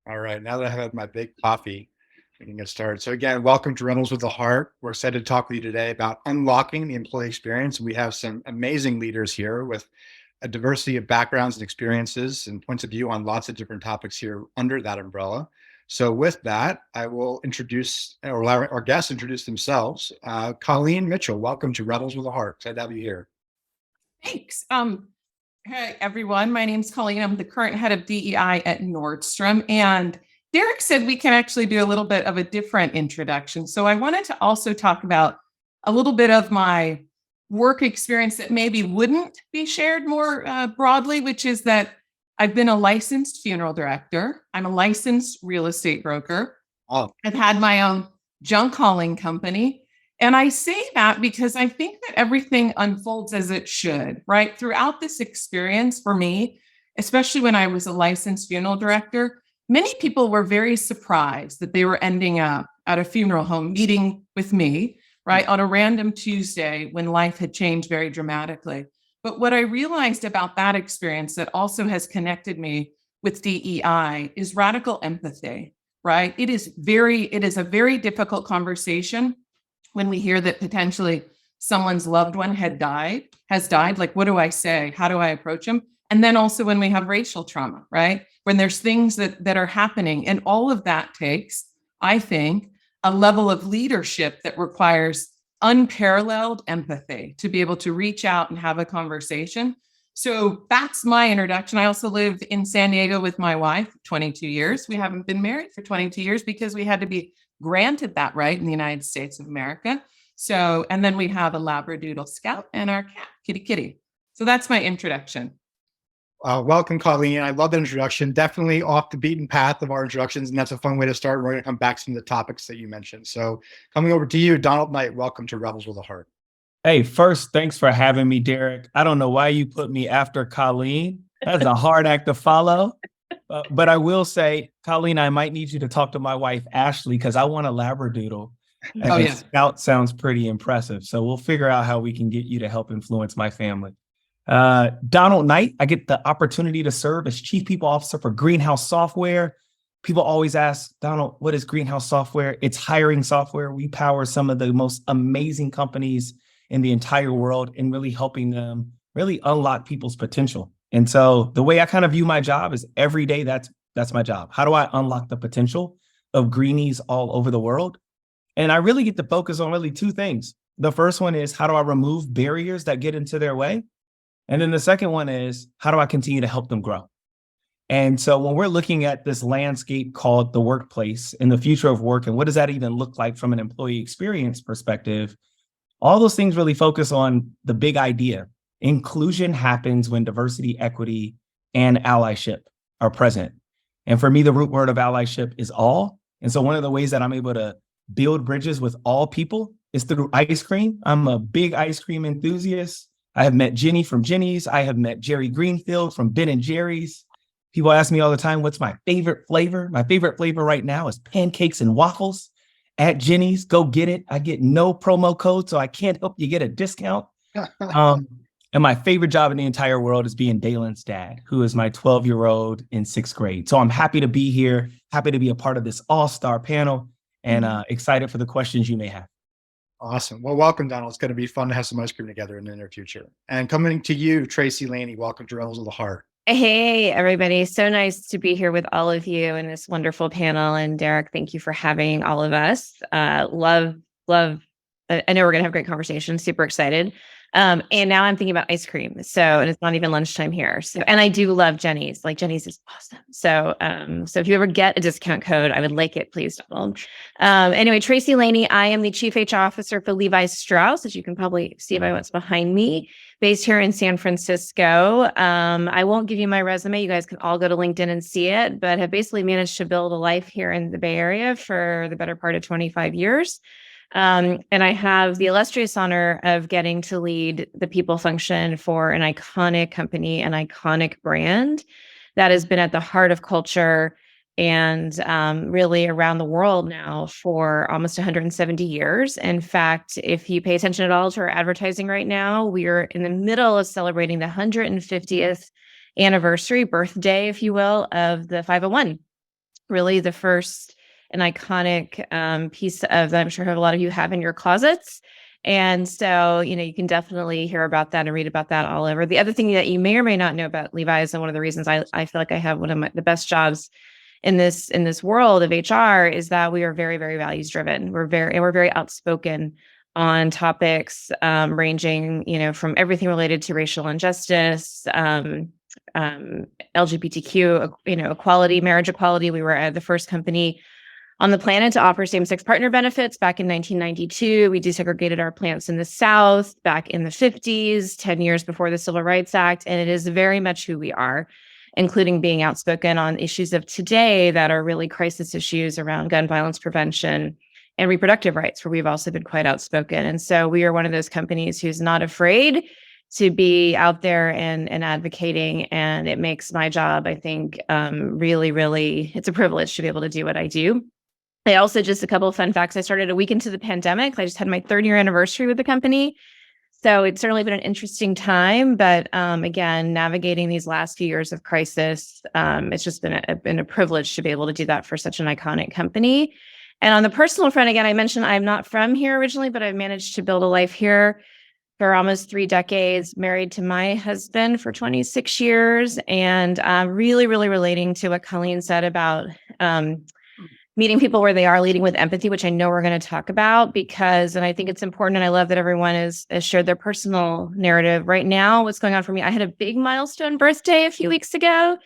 All right, now that I've had my big coffee, we can get started. So again, welcome to Reynolds with a Heart. We're excited to talk with you today about unlocking the employee experience. We have some amazing leaders here with a diversity of backgrounds and experiences and points of view on lots of different topics here under that umbrella. So with that, I will introduce or allow our guests introduce themselves. Colleen Mitchell, welcome to Rebels with a Heart. Excited to have you here. Thanks. Hey, everyone. My name's Colleen. I'm the current head of DEI at Nordstrom. And Derek said we can actually do a little bit of a different introduction. So I wanted to also talk about a little bit of my work experience that maybe wouldn't be shared more broadly, which is that I've been a licensed funeral director. I'm a licensed real estate broker. Oh, I've had my own junk hauling company. And I say that because I think that everything unfolds as it should, right? Throughout this experience for me, especially when I was a licensed funeral director, many people were very surprised that they were ending up at a funeral home meeting with me, right, on a random Tuesday when life had changed very dramatically. But what I realized about that experience that also has connected me with DEI is radical empathy, right? It is a very difficult conversation when we hear that potentially someone's loved one has died, like, what do I say? How do I approach them? And then also when we have racial trauma, right? When there's things that are happening, and all of that takes, I think, a level of leadership that requires unparalleled empathy to be able to reach out and have a conversation. So that's my introduction. I also lived in San Diego with my wife 22 years. We haven't been married for 22 years because we had to be granted that right in the United States of America. So, and then we have a Labradoodle Scout and our cat, Kitty Kitty. So that's my introduction. welcome, Colleen. I love that introduction. Definitely off the beaten path of our introductions, and that's a fun way to start. We're going to come back to some of the topics that you mentioned. So coming over to you, Donald Knight, welcome to Rebels with a Heart. Hey, first, thanks for having me, Derek. I don't know why you put me after Colleen. That's a hard act to follow. But I will say, Colleen, I might need you to talk to my wife, Ashley, because I want a Labradoodle. And Scout sounds pretty impressive. So we'll figure out how we can get you to help influence my family. Donald Knight, I get the opportunity to serve as Chief People Officer for Greenhouse Software. People always ask, Donald, what is Greenhouse Software? It's hiring software. We power some of the most amazing companies in the entire world and really helping them really unlock people's potential. And so the way I kind of view my job is every day, that's my job. How do I unlock the potential of greenies all over the world? And I really get to focus on really two things. The first one is, how do I remove barriers that get into their way? And then the second one is, how do I continue to help them grow? And so when we're looking at this landscape called the workplace and the future of work, and what does that even look like from an employee experience perspective, all those things really focus on the big idea. Inclusion happens when diversity, equity, and allyship are present. And for me, the root word of allyship is all. And so one of the ways that I'm able to build bridges with all people is through ice cream. I'm a big ice cream enthusiast. I have met Jenny from Jenny's. I have met Jerry Greenfield from Ben & Jerry's. People ask me all the time, what's my favorite flavor? My favorite flavor right now is pancakes and waffles at Jenny's. Go get it. I get no promo code, so I can't help you get a discount. And my favorite job in the entire world is being Dalen's dad, who is my 12-year-old in 6th grade. So I'm happy to be here, happy to be a part of this all-star panel, and excited for the questions you may have. Awesome. Well, welcome, Donald. It's going to be fun to have some ice cream together in the near future. And coming to you, Tracy Layney, welcome to Rebels of the Heart. Hey, everybody. So nice to be here with all of you in this wonderful panel. And Derek, thank you for having all of us. Love. I know we're going to have a great conversation. Super excited. And now I'm thinking about ice cream. So, and it's not even lunchtime here. So, and I do love Jenny's. Like, Jenny's is awesome. So, so if you ever get a discount code, I would like it, please, Donald. Anyway, Tracy Layney, I am the Chief HR Officer for Levi Strauss, as you can probably see by what's behind me, based here in San Francisco. I won't give you my resume. You guys can all go to LinkedIn and see it, but have basically managed to build a life here in the Bay Area for the better part of 25 years. And I have the illustrious honor of getting to lead the people function for an iconic company, an iconic brand that has been at the heart of culture and really around the world now for almost 170 years. In fact, if you pay attention at all to our advertising right now, we are in the middle of celebrating the 150th anniversary, birthday, if you will, of the 501. really the first and iconic piece of that I'm sure a lot of you have in your closets. And so, you can definitely hear about that and read about that all over. The other thing that you may or may not know about Levi's, and one of the reasons I feel like I have one of the best jobs in this world of HR, is that we are very, very values driven. We're very outspoken on topics ranging, from everything related to racial injustice, LGBTQ, equality, marriage equality. We were the first company on the planet to offer same-sex partner benefits back in 1992. We desegregated our plants in the South back in the 50s, 10 years before the Civil Rights Act. And it is very much who we are, including being outspoken on issues of today that are really crisis issues around gun violence prevention and reproductive rights, where we've also been quite outspoken. And so we are one of those companies who's not afraid to be out there and advocating. And it makes my job, I think, really, really, it's a privilege to be able to do what I do. I also, just a couple of fun facts. I started a week into the pandemic. I just had my 3rd-year anniversary with the company. So it's certainly been an interesting time. But again, navigating these last few years of crisis, it's just been a privilege to be able to do that for such an iconic company. And on the personal front, again, I mentioned I'm not from here originally, but I've managed to build a life here for almost 3 decades, married to my husband for 26 years, and really, really relating to what Colleen said about meeting people where they are, leading with empathy, which I know we're going to talk about and I think it's important, and I love that everyone has shared their personal narrative. Right now, what's going on for me, I had a big milestone birthday a few weeks ago,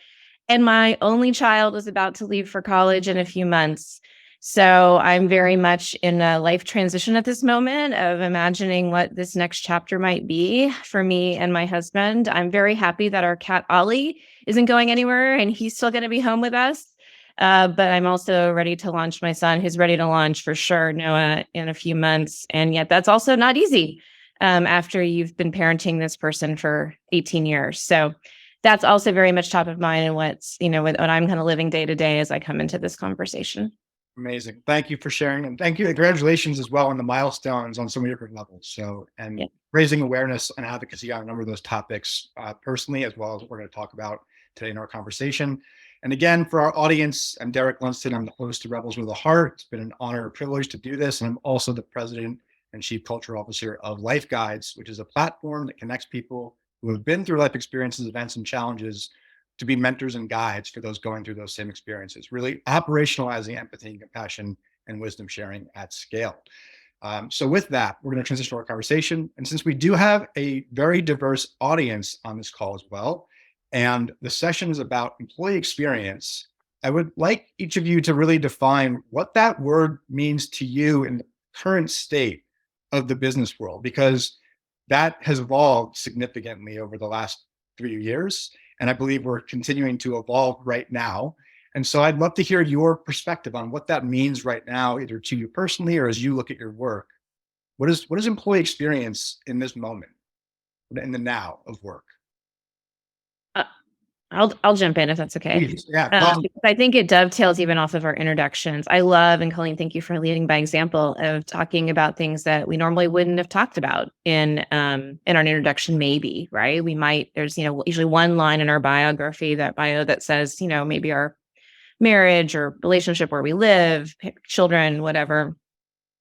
and my only child was about to leave for college in a few months. So I'm very much in a life transition at this moment of imagining what this next chapter might be for me and my husband. I'm very happy that our cat Ollie isn't going anywhere and he's still going to be home with us. But I'm also ready to launch my son, who's ready to launch for sure, Noah, in a few months. And yet that's also not easy after you've been parenting this person for 18 years. So that's also very much top of mind and what I'm kind of living day to day as I come into this conversation. Amazing. Thank you for sharing. And thank you. Congratulations as well on the milestones on so many different levels. So, and raising awareness and advocacy on a number of those topics personally, as well as what we're going to talk about today in our conversation. And again, for our audience, I'm Derek Lundsten. I'm the host of Rebels with a Heart. It's been an honor and privilege to do this. And I'm also the president and chief culture officer of LifeGuides, which is a platform that connects people who have been through life experiences, events, and challenges to be mentors and guides for those going through those same experiences, really operationalizing empathy and compassion and wisdom sharing at scale. So with that, we're going to transition to our conversation. And since we do have a very diverse audience on this call as well, and the session is about employee experience, I would like each of you to really define what that word means to you in the current state of the business world, because that has evolved significantly over the last 3 years. And I believe we're continuing to evolve right now. And so I'd love to hear your perspective on what that means right now, either to you personally or as you look at your work. What is employee experience in this moment, in the now of work? I'll jump in if that's okay. Please. Yeah. Because I think it dovetails even off of our introductions. I love, and Colleen, thank you for leading by example of talking about things that we normally wouldn't have talked about in our introduction. Maybe, right? We might. There's usually one line in our biography, that says maybe our marriage or relationship, where we live, children, whatever,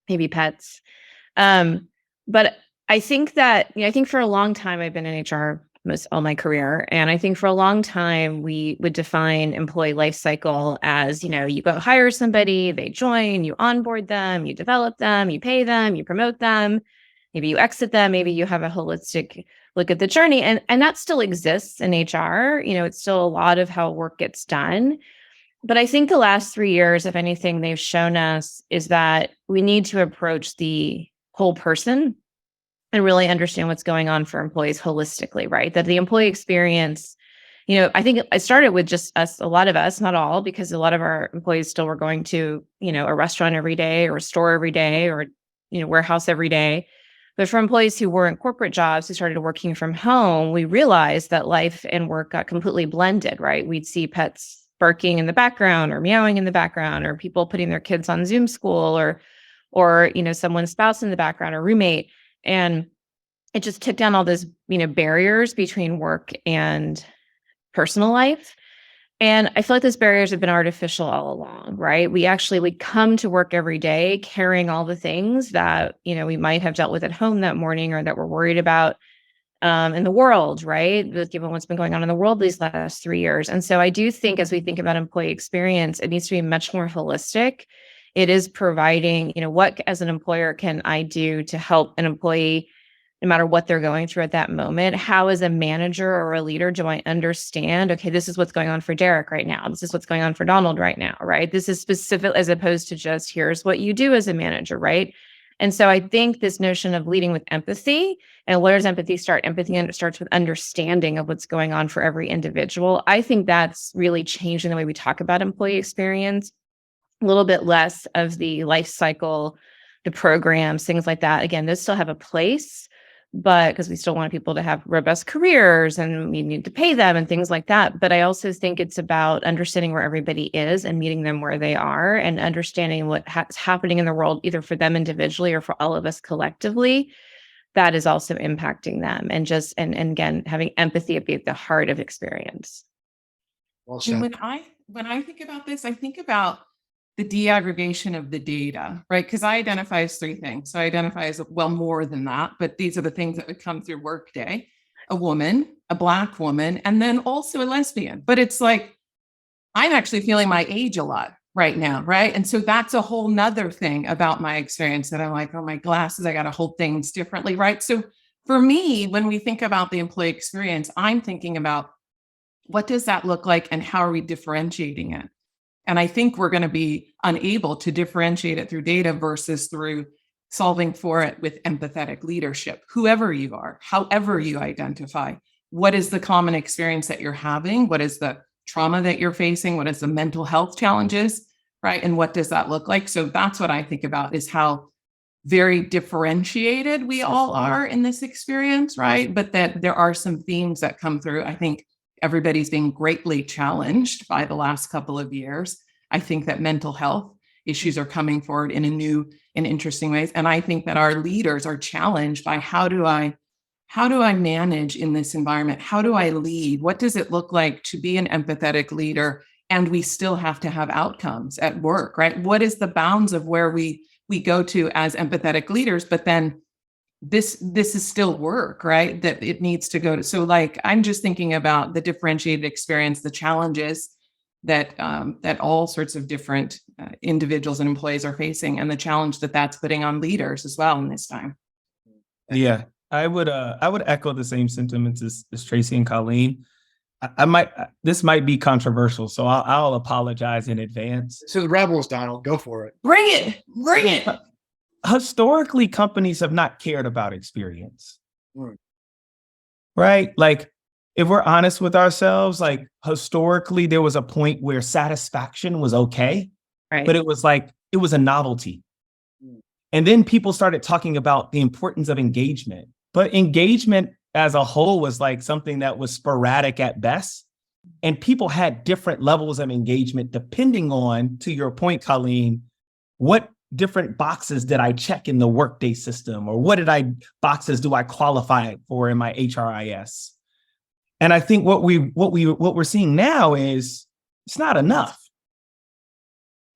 maybe pets. But I think that I think for a long time I've been in HR most all my career. And I think for a long time, we would define employee life cycle as, you go hire somebody, they join, you onboard them, you develop them, you pay them, you promote them, maybe you exit them, maybe you have a holistic look at the journey. And that still exists in HR. It's still a lot of how work gets done. But I think the last 3 years, if anything, they've shown us is that we need to approach the whole person and really understand what's going on for employees holistically, right? That the employee experience, I think it started with just us, a lot of us, not all, because a lot of our employees still were going to, a restaurant every day or a store every day or, warehouse every day. But for employees who were in corporate jobs, who started working from home, we realized that life and work got completely blended, right? We'd see pets barking in the background or meowing in the background, or people putting their kids on Zoom school or someone's spouse in the background or roommate. And it just took down all those, barriers between work and personal life. And I feel like those barriers have been artificial all along, right? We come to work every day carrying all the things that, we might have dealt with at home that morning or that we're worried about in the world, right? Given what's been going on in the world these last 3 years. And so I do think as we think about employee experience, it needs to be much more holistic. It is providing, what as an employer can I do to help an employee no matter what they're going through at that moment? How as a manager or a leader do I understand, okay, this is what's going on for Derek right now. This is what's going on for Donald right now, right? This is specific as opposed to just here's what you do as a manager, right? And so I think this notion of leading with empathy, and where does empathy start? Empathy starts with understanding of what's going on for every individual. I think that's really changing the way we talk about employee experience. A little bit less of the life cycle, the programs, things like that. Again, those still have a place, but because we still want people to have robust careers and we need to pay them and things like that. But I also think it's about understanding where everybody is and meeting them where they are and understanding what's happening in the world, either for them individually or for all of us collectively, that is also impacting them. And and again, having empathy be at the heart of experience. Well And said. when I think about this, I think about the deaggregation of the data, right? Because I identify as three things. So I identify as, well, more than that, but these are the things that would come through Workday: a woman, a Black woman, and then also a lesbian. But it's like, I'm actually feeling my age a lot right now, right? And so that's a whole nother thing about my experience that I'm like, oh, my glasses, I got to hold things differently, right? So for me, when we think about the employee experience, I'm thinking about what does that look like and how are we differentiating it? And I think we're going to be unable to differentiate it through data versus through solving for it with empathetic leadership. Whoever you are, however you identify, what is the common experience that you're having? What is the trauma that you're facing? What is the mental health challenges, right? And what does that look like? So that's what I think about, is how very differentiated we all are in this experience, right? But that there are some themes that come through. I think everybody's being greatly challenged by the last couple of years. I think that mental health issues are coming forward in new and interesting ways. And I think that our leaders are challenged by how do I manage in this environment? How do I lead? What does it look like to be an empathetic leader? And we still have to have outcomes at work, right? What is the bounds of where we go to as empathetic leaders, but then this is still work, right? That it needs to go to. So like, I'm just thinking about the differentiated experience, the challenges that all sorts of different individuals and employees are facing, and the challenge that that's putting on leaders as well in this time. Yeah, I would echo the same sentiments as Tracy and Colleen. This might be controversial, so I'll apologize in advance. So the rebels, Donald, go for it. Bring it. Historically, companies have not cared about experience, Hmm. right? Like, if we're honest with ourselves, like historically, there was a point where satisfaction was okay, Right. but it was a novelty. And then people started talking about the importance of engagement, but engagement as a whole was like something that was sporadic at best. And people had different levels of engagement depending on, to your point, Colleen, what different boxes did I check in the Workday system, or what boxes do I qualify for in my HRIS? And I think what we're seeing now is it's not enough.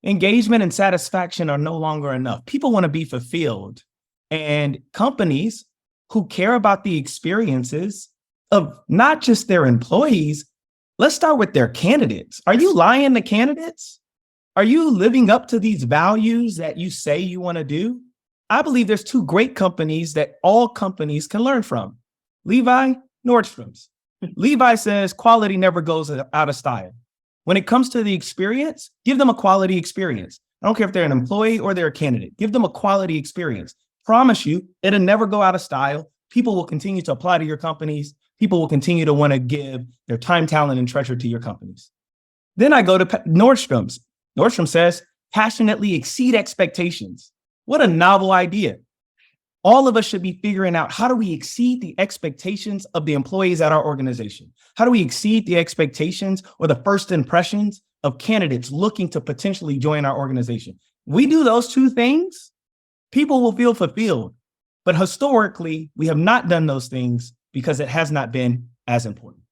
Engagement and satisfaction are no longer enough. People want to be fulfilled, and companies who care about the experiences of not just their employees. Let's start with their candidates. Are you lying to candidates? Are you living up to these values that you say you want to do? I believe there's two great companies that all companies can learn from: Levi, Nordstrom's. Levi says quality never goes out of style. When it comes to the experience, give them a quality experience. I don't care if they're an employee or they're a candidate. Give them a quality experience. Promise you, it'll never go out of style. People will continue to apply to your companies. People will continue to want to give their time, talent, and treasure to your companies. Then I go to Nordstrom's. Nordstrom says, passionately exceed expectations. What a novel idea. All of us should be figuring out, how do we exceed the expectations of the employees at our organization? How do we exceed the expectations or the first impressions of candidates looking to potentially join our organization? We do those two things, people will feel fulfilled. But historically, we have not done those things because it has not been as important.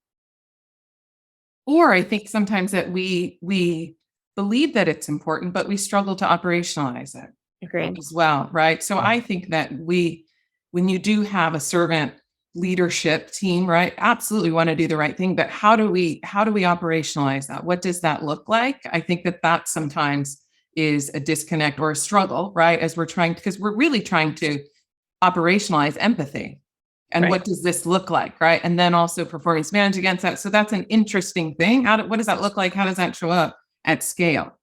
Or I think sometimes that we believe that it's important, but we struggle to operationalize it Agreed. as well, right? So I think that when you do have a servant leadership team, right, absolutely want to do the right thing, but how do we operationalize that? What does that look like? I think that sometimes is a disconnect or a struggle, right? As because we're really trying to operationalize empathy. And Right. what does this look like, right? And then also performance manage against that. So that's an interesting thing. What does that look like? How does that show up at scale?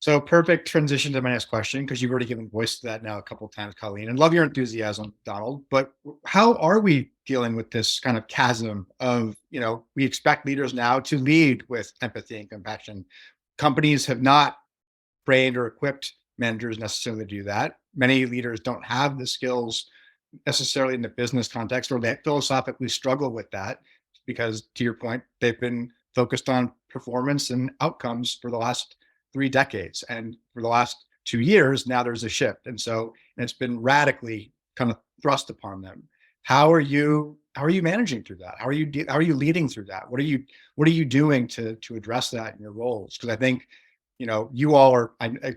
So perfect transition to my next question, because you've already given voice to that now a couple of times, Colleen, and love your enthusiasm, Donald. But how are we dealing with this kind of chasm of, we expect leaders now to lead with empathy and compassion. Companies have not trained or equipped managers necessarily to do that. Many leaders don't have the skills necessarily in the business context, or they philosophically struggle with that because, to your point, they've been focused on performance and outcomes for the last 3 decades. And for the last 2 years, now there's a shift. And it's been radically kind of thrust upon them. How are you managing through that? How are you leading through that? What are you doing to address that in your roles? Because I think, you all are,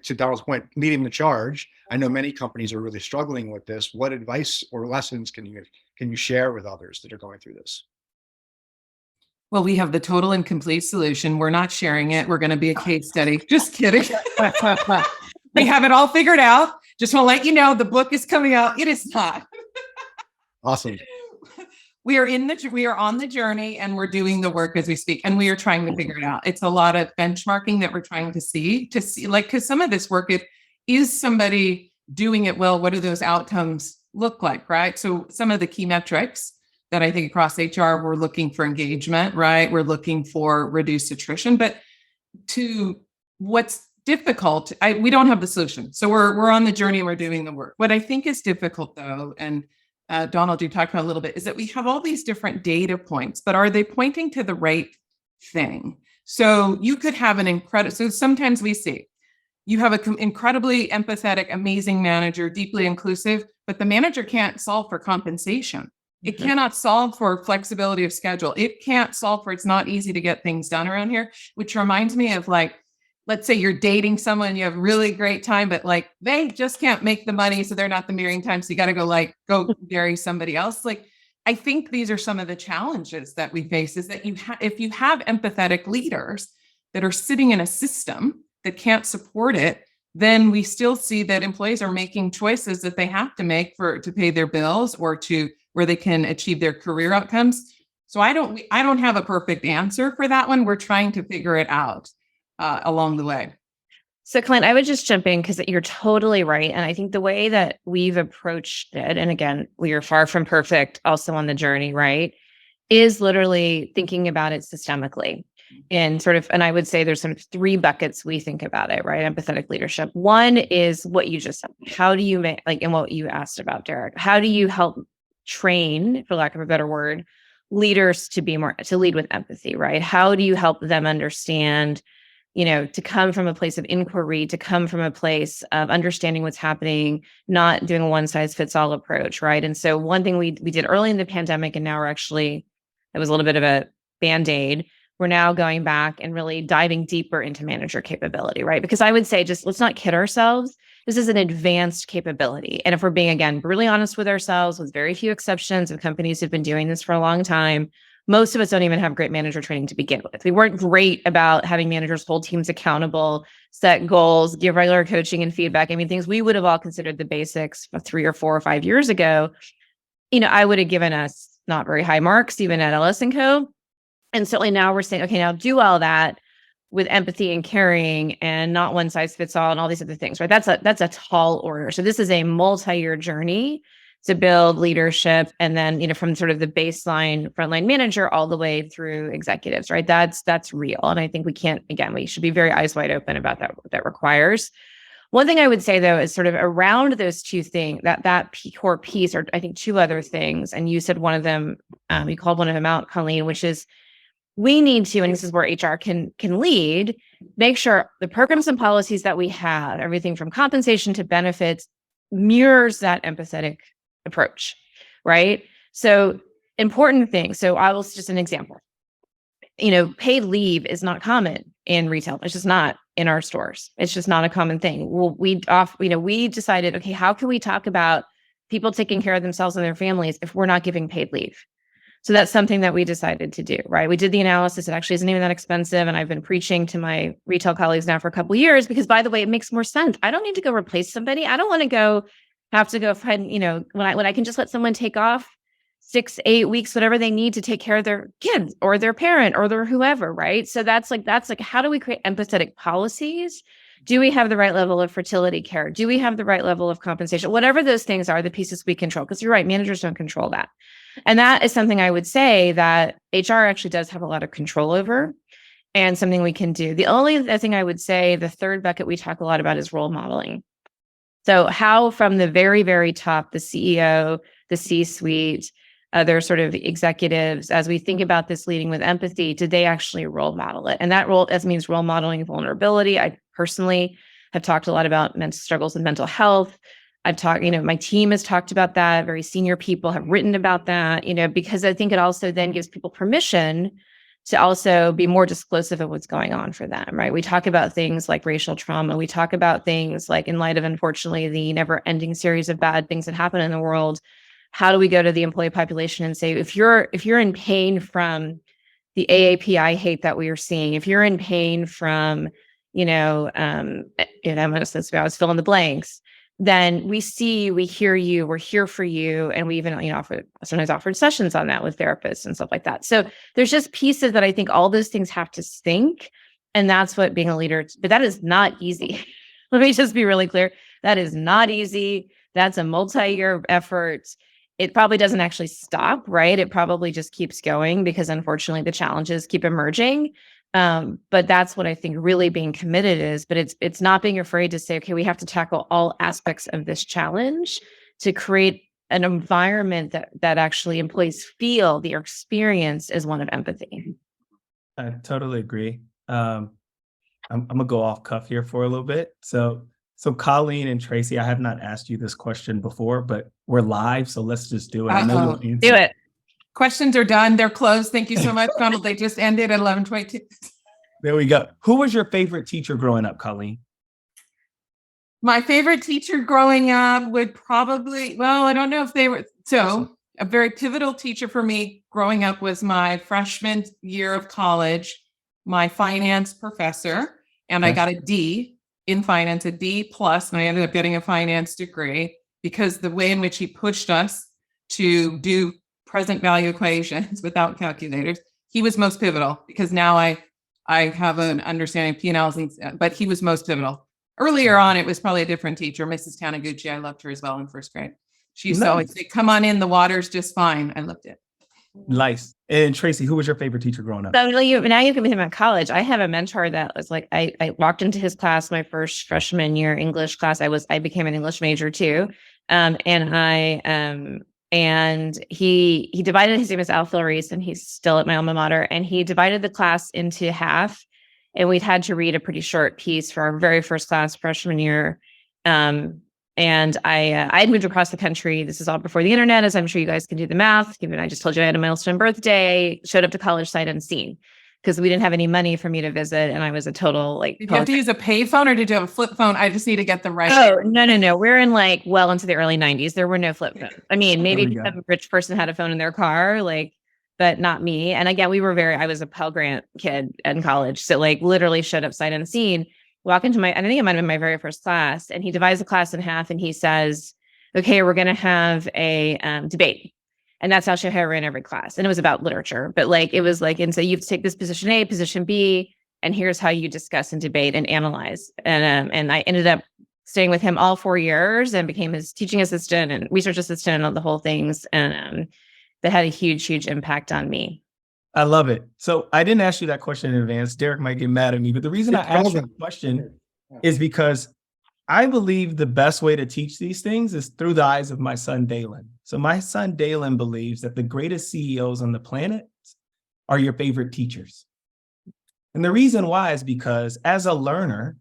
to Donald's point, leading the charge. I know many companies are really struggling with this. What advice or lessons can you share with others that are going through this? Well, we have the total and complete solution. We're not sharing it. We're going to be a case study. Just kidding. We have it all figured out. Just want to let you know the book is coming out. It is not. Awesome. We are on the journey, and we're doing the work as we speak, and we are trying to figure it out. It's a lot of benchmarking that we're trying to see like, because some of this work, it is somebody doing it well. What do those outcomes look like, right? So some of the key metrics that I think across HR, we're looking for engagement, right? We're looking for reduced attrition, but to what's difficult, we don't have the solution. So we're on the journey and we're doing the work. What I think is difficult though, and Donald, you talked about a little bit, is that we have all these different data points, but are they pointing to the right thing? So you could have so sometimes we see you have an incredibly empathetic, amazing manager, deeply inclusive, but the manager can't solve for compensation. It cannot solve for flexibility of schedule. It can't solve for, it's not easy to get things done around here, which reminds me of, like, let's say you're dating someone, you have really great time, but like they just can't make the money. So they're not the marrying time. So you got to go marry somebody else. Like, I think these are some of the challenges that we face, is that if you have empathetic leaders that are sitting in a system that can't support it, then we still see that employees are making choices that they have to make to pay their bills or where they can achieve their career outcomes. So I don't have a perfect answer for that one. We're trying to figure it out along the way. So, Colleen, I would just jump in because you're totally right. And I think the way that we've approached it, and again, we are far from perfect, also on the journey, right, is literally thinking about it systemically. And I would say there's some 3 buckets we think about it, right? Empathetic leadership. One is what you just said. How do you make, and what you asked about, Derek, how do you help train, for lack of a better word, leaders to lead with empathy, right? How do you help them understand, to come from a place of inquiry, to come from a place of understanding what's happening, not doing a one size fits all approach, right? And so one thing we did early in the pandemic, and now it was a little bit of a Band-Aid. We're now going back and really diving deeper into manager capability, right? Because I would say, just let's not kid ourselves. This is an advanced capability. And if we're being, again, brutally honest with ourselves, with very few exceptions of companies who've been doing this for a long time, most of us don't even have great manager training to begin with. We weren't great about having managers hold teams accountable, set goals, give regular coaching and feedback. I mean, things we would have all considered the basics 3 or 4 or 5 years ago. I would have given us not very high marks, even at LS & Co. And certainly now we're saying, okay, now do all that with empathy and caring and not one size fits all and all these other things, right? That's a tall order. So this is a multi-year journey to build leadership, and then, from sort of the baseline frontline manager all the way through executives, right? That's real. And I think we should be very eyes wide open about that, what that requires. One thing I would say though, is sort of around those 2 things, that core piece, or I think 2 other things. And you said one of them, you called one of them out, Colleen, which is we need to, and this is where HR can lead, make sure the programs and policies that we have, everything from compensation to benefits, mirrors that empathetic approach, right? So important thing. So I will just an example. paid leave is not common in retail. It's just not in our stores. It's just not a common thing. Well, we decided, okay, how can we talk about people taking care of themselves and their families if we're not giving paid leave? So that's something that we decided to do, right? We did the analysis. It actually isn't even that expensive. And I've been preaching to my retail colleagues now for a couple of years because, by the way, it makes more sense. I don't need to go replace somebody. I don't want to have to go find, when I can just let someone take off 6, 8 weeks, whatever they need to take care of their kids or their parent or their whoever, right? So that's like, how do we create empathetic policies? Do we have the right level of fertility care? Do we have the right level of compensation? Whatever those things are, the pieces we control, because you're right, managers don't control that. And that is something I would say that HR actually does have a lot of control over and something we can do. The only other thing I would say, the third bucket we talk a lot about is role modeling. So how from the very, very top, the CEO, the C-suite, other sort of executives, as we think about this leading with empathy, did they actually role model it? And that means role modeling vulnerability. I personally have talked a lot about mental struggles with mental health. I've talked, my team has talked about that. Very senior people have written about that, because I think it also then gives people permission to also be more disclosive of what's going on for them, right? We talk about things like racial trauma. We talk about things like, in light of, unfortunately, the never-ending series of bad things that happen in the world, how do we go to the employee population and say, if you're in pain from the AAPI hate that we are seeing, if you're in pain from, I was fill in the blanks, then we hear you, we're here for you. And we even, sometimes offered sessions on that with therapists and stuff like that. So there's just pieces that I think all those things have to sync. And that's what being a leader, but that is not easy. Let me just be really clear. That is not easy. That's a multi-year effort. It probably doesn't actually stop, right? It probably just keeps going because unfortunately the challenges keep emerging. But that's what I think really being committed is, but it's not being afraid to say, okay, we have to tackle all aspects of this challenge to create an environment that actually employees feel their experience is one of empathy. I totally agree. I'm gonna go off cuff here for a little bit. So Colleen and Tracy, I have not asked you this question before, but we're live, so let's just do it. I know you'll answer. Do it. Questions are done. They're closed. Thank you so much, Donald. They just ended at 11:22. There we go. Who was your favorite teacher growing up, Colleen? My favorite teacher growing up would probably, I don't know if they were, a very pivotal teacher for me growing up was my freshman year of college, my finance professor, and I got a D in finance, a D+, and I ended up getting a finance degree because the way in which he pushed us to do present value equations without calculators, he was most pivotal because now I have an understanding of P&Ls, but he was most pivotal. Earlier on, it was probably a different teacher, Mrs. Taniguchi. I loved her as well in first grade. She used to always say, come on in, the water's just fine. I loved it. Nice. And Tracy, who was your favorite teacher growing up? So now you've been with him at college. I have a mentor that was like, I walked into his class, my first freshman year English class. I became an English major too. And he divided, his name is Alphil Reese, and he's still at my alma mater. And he divided the class into half. And we'd had to read a pretty short piece for our very first class freshman year. And I had moved across the country. This is all before the internet, as I'm sure you guys can do the math. Given I just told you I had a milestone birthday, showed up to college sight unseen because we didn't have any money for me to visit. And I was a total Did you have to use a pay phone or did you have a flip phone? I just need to get the right. Oh, no. We're in well into the early 90s. There were no flip phones. I mean, maybe a rich person had a phone in their car, but not me. And again, I was a Pell Grant kid in college. So literally showed up sight unseen. Walk into I think it might have been my very first class, and he divides the class in half and he says, okay, we're going to have a debate. And that's actually how I ran every class. And it was about literature, but it was and so you have to take this position A, position B, and here's how you discuss and debate and analyze. And I ended up staying with him all 4 years and became his teaching assistant and research assistant and all the whole things. And that had a huge, huge impact on me. I love it. So I didn't ask you that question in advance. Derek might get mad at me, but the reason I asked you the question is because I believe the best way to teach these things is through the eyes of my son, Dalen. So my son, Dalen, believes that the greatest CEOs on the planet are your favorite teachers. And the reason why is because as a learner,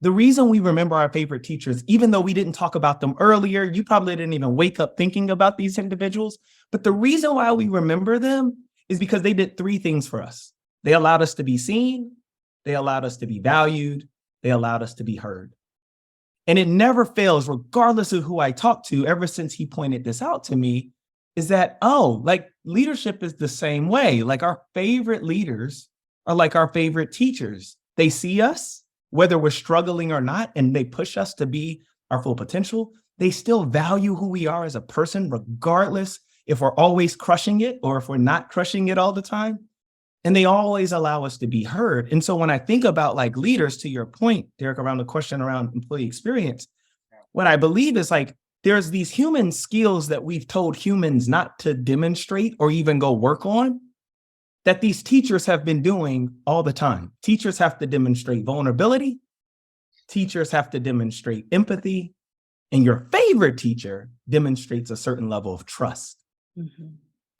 the reason we remember our favorite teachers, even though we didn't talk about them earlier, you probably didn't even wake up thinking about these individuals, but the reason why we remember them is because they did 3 things for us. They allowed us to be seen. They allowed us to be valued. They allowed us to be heard. And it never fails, regardless of who I talk to, ever since he pointed this out to me, is that, like leadership is the same way. Like our favorite leaders are like our favorite teachers. They see us, whether we're struggling or not, and they push us to be our full potential. They still value who we are as a person, regardless if we're always crushing it or if we're not crushing it all the time. And they always allow us to be heard. And so when I think about like leaders, to your point, Derek, around the question around employee experience, what I believe is like, there's these human skills that we've told humans not to demonstrate or even go work on, that these teachers have been doing all the time. Teachers have to demonstrate vulnerability. Teachers have to demonstrate empathy. And your favorite teacher demonstrates a certain level of trust. Mm-hmm.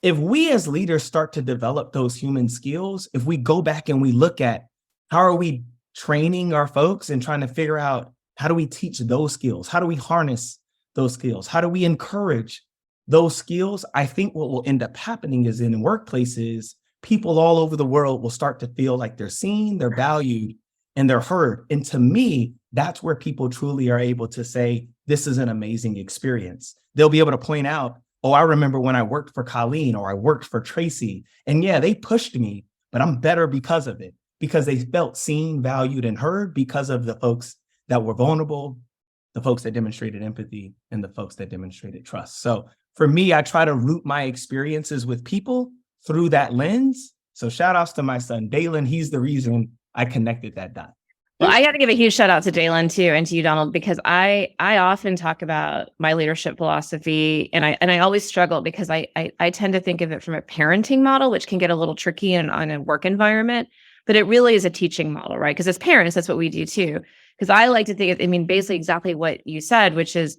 If we as leaders start to develop those human skills, if we go back and we look at how are we training our folks and trying to figure out how do we teach those skills? How do we harness those skills? How do we encourage those skills? I think what will end up happening is in workplaces, people all over the world will start to feel like they're seen, they're valued, and they're heard. And to me, that's where people truly are able to say, this is an amazing experience. They'll be able to point out, oh, I remember when I worked for Colleen or I worked for Tracy. And yeah, they pushed me, but I'm better because of it, because they felt seen, valued, and heard because of the folks that were vulnerable, the folks that demonstrated empathy, and the folks that demonstrated trust. So for me, I try to root my experiences with people through that lens. So shout outs to my son, Dalen. He's the reason I connected that dot. Well, I got to give a huge shout out to Dalen too, and to you, Donald, because I often talk about my leadership philosophy, and I always struggle because I tend to think of it from a parenting model, which can get a little tricky in a work environment, but it really is a teaching model, right? Because as parents, that's what we do too. Because I like to think, basically exactly what you said, which is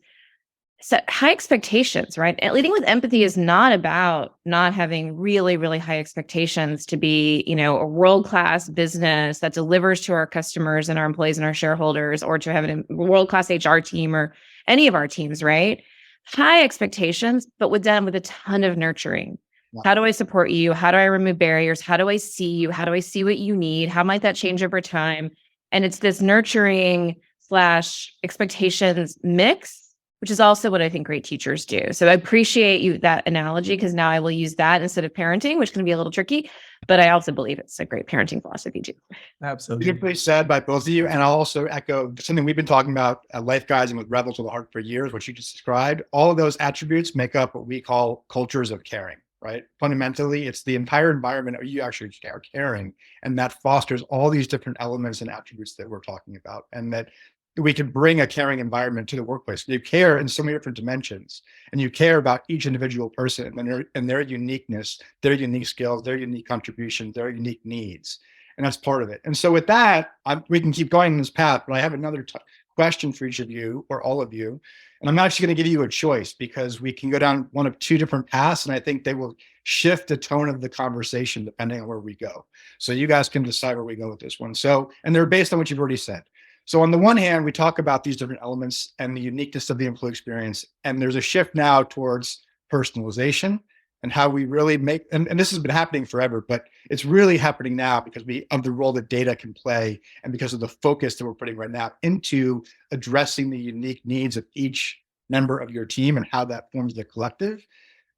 set high expectations, right? And leading with empathy is not about not having really, really high expectations to be, a world-class business that delivers to our customers and our employees and our shareholders, or to have a world-class HR team or any of our teams, right? High expectations, but with a ton of nurturing. Yeah. How do I support you? How do I remove barriers? How do I see you? How do I see what you need? How might that change over time? And it's this nurturing / expectations mix, which is also what I think great teachers do. So I appreciate that analogy, because now I will use that instead of parenting, which can be a little tricky, but I also believe it's a great parenting philosophy too. Absolutely. Beautifully said by both of you. And I'll also echo something we've been talking about at LifeGuides and with Rebels of the Heart for years, what you just described. All of those attributes make up what we call cultures of caring, right? Fundamentally, it's the entire environment you actually are caring, and that fosters all these different elements and attributes that we're talking about, and that we can bring a caring environment to the workplace. You care in so many different dimensions, and you care about each individual person and their uniqueness, their unique skills, their unique contributions, their unique needs. And that's part of it. And so with that, we can keep going in this path, but I have another question for each of you, or all of you. And I'm actually going to give you a choice, because we can go down one of two different paths, and I think they will shift the tone of the conversation depending on where we go. So you guys can decide where we go with this one. So, and they're based on what you've already said. So on the one hand, we talk about these different elements and the uniqueness of the employee experience. And there's a shift now towards personalization and how we really make, and this has been happening forever, but it's really happening now because of the role that data can play, and because of the focus that we're putting right now into addressing the unique needs of each member of your team and how that forms the collective.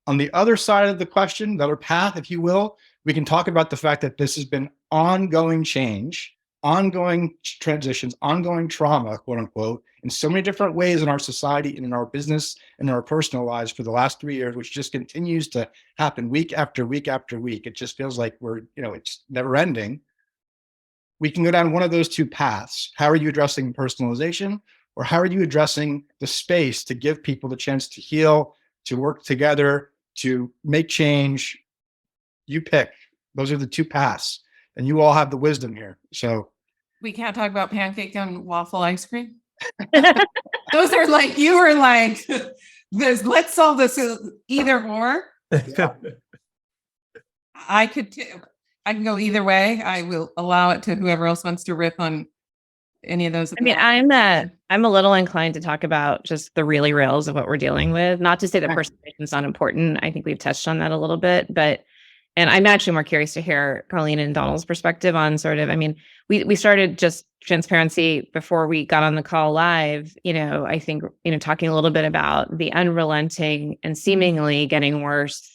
On the other side of the question, the other path, if you will, we can talk about the fact that this has been ongoing change, ongoing transitions, ongoing trauma, quote unquote, in so many different ways in our society and in our business and in our personal lives for the last 3 years, which just continues to happen week after week after week. It just feels like it's never ending. We can go down one of those two paths. How are you addressing personalization, or how are you addressing the space to give people the chance to heal, to work together, to make change? You pick. Those are the two paths. And you all have the wisdom here. So we can't talk about pancake and waffle ice cream. Those are like, you were like, let's solve this either or. Yeah. I can go either way. I will allow it to whoever else wants to riff on any of those. I'm a little inclined to talk about just the really reals of what we're dealing with. Not to say that personalization is not important. I think we've touched on that a little bit, but And I'm actually more curious to hear Colleen and Donald's perspective on sort of, I mean, we started just transparency before we got on the call live, I think, talking a little bit about the unrelenting and seemingly getting worse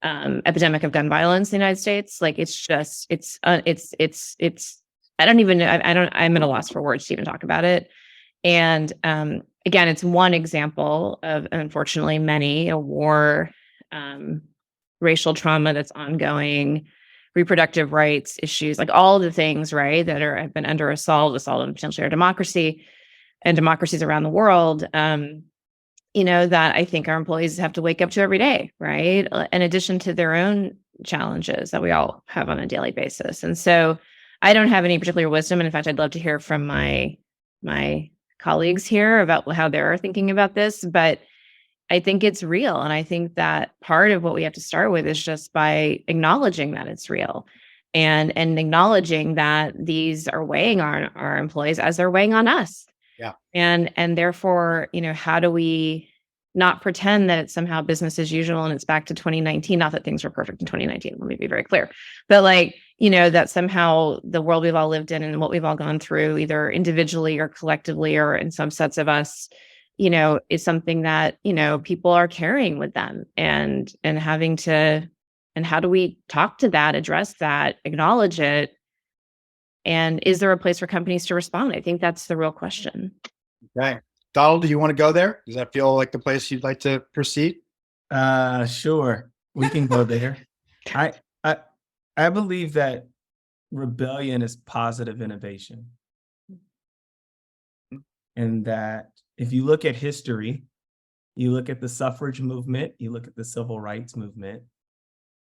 epidemic of gun violence in the United States. Like I don't even know. I'm at a loss for words to even talk about it. And again, it's one example of, unfortunately, many, a war, racial trauma that's ongoing, reproductive rights issues, like all the things, right, that have been under assault of potentially our democracy and democracies around the world, that I think our employees have to wake up to every day, right? In addition to their own challenges that we all have on a daily basis. And so I don't have any particular wisdom. And in fact, I'd love to hear from my colleagues here about how they're thinking about this, but I think it's real. And I think that part of what we have to start with is just by acknowledging that it's real and acknowledging that these are weighing on our employees as they're weighing on us. Yeah. And therefore, how do we not pretend that it's somehow business as usual and it's back to 2019? Not that things were perfect in 2019. Let me be very clear. But that somehow the world we've all lived in and what we've all gone through, either individually or collectively, or in some sets of us, is something that, people are carrying with them and having to, and how do we talk to that, address that, acknowledge it? And is there a place for companies to respond? I think that's the real question. Okay. Donald, do you want to go there? Does that feel like the place you'd like to proceed? Sure. We can go there. I believe that rebellion is positive innovation. And that if you look at history, you look at the suffrage movement, you look at the civil rights movement,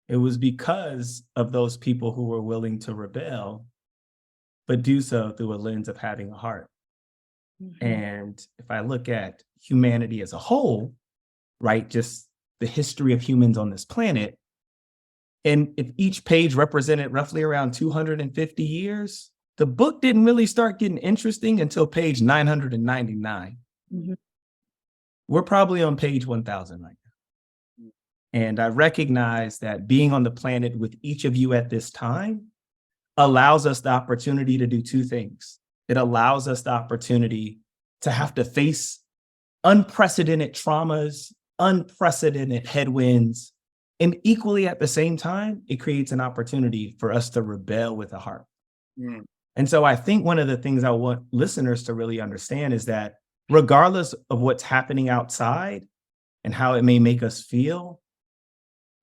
it was because of those people who were willing to rebel, but do so through a lens of having a heart. Mm-hmm. And if I look at humanity as a whole, right, just the history of humans on this planet, and if each page represented roughly around 250 years, the book didn't really start getting interesting until page 999. Mm-hmm. We're probably on page 1000 right now. And I recognize that being on the planet with each of you at this time allows us the opportunity to do two things. It allows us the opportunity to have to face unprecedented traumas, unprecedented headwinds, and equally at the same time, it creates an opportunity for us to rebel with a heart. Mm. And so I think one of the things I want listeners to really understand is that regardless of what's happening outside and how it may make us feel,